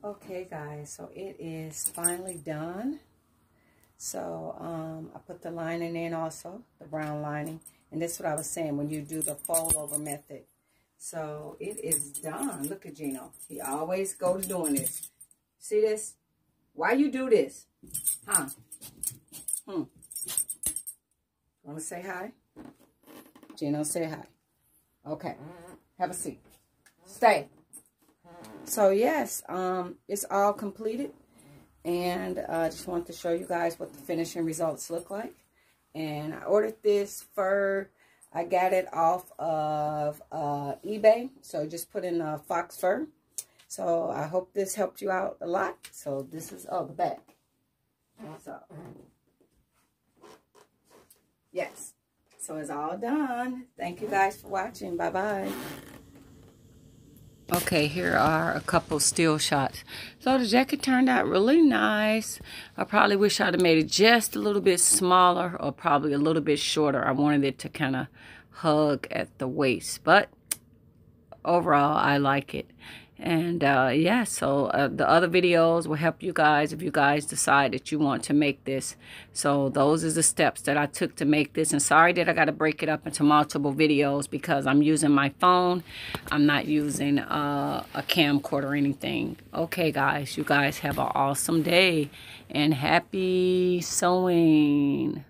Okay guys, so it is finally done. So I put the lining in also, the brown lining. And this is what I was saying when you do the fold over method. So it is done. Look at Gino. He always goes doing this. See this? Why you do this? Huh? Want to say hi? Gino, say hi. Okay. Have a seat. Stay. So yes, it's all completed. And I just wanted to show you guys what the finishing results look like. And I ordered this fur. I got it off of eBay. So just put in fox fur. So I hope this helped you out a lot. So this is, the back. So, yes. So it's all done. Thank you guys for watching. Bye-bye. Okay, here are a couple still shots. So the jacket turned out really nice. I probably wish I'd have made it just a little bit smaller or probably a little bit shorter. I wanted it to kind of hug at the waist. But overall, I like it. And yeah, so the other videos will help you guys if you guys decide that you want to make this. So those are the steps that I took to make this. And sorry that I got to break it up into multiple videos because I'm using my phone. I'm not using a camcorder or anything. Okay, guys, you guys have an awesome day and happy sewing.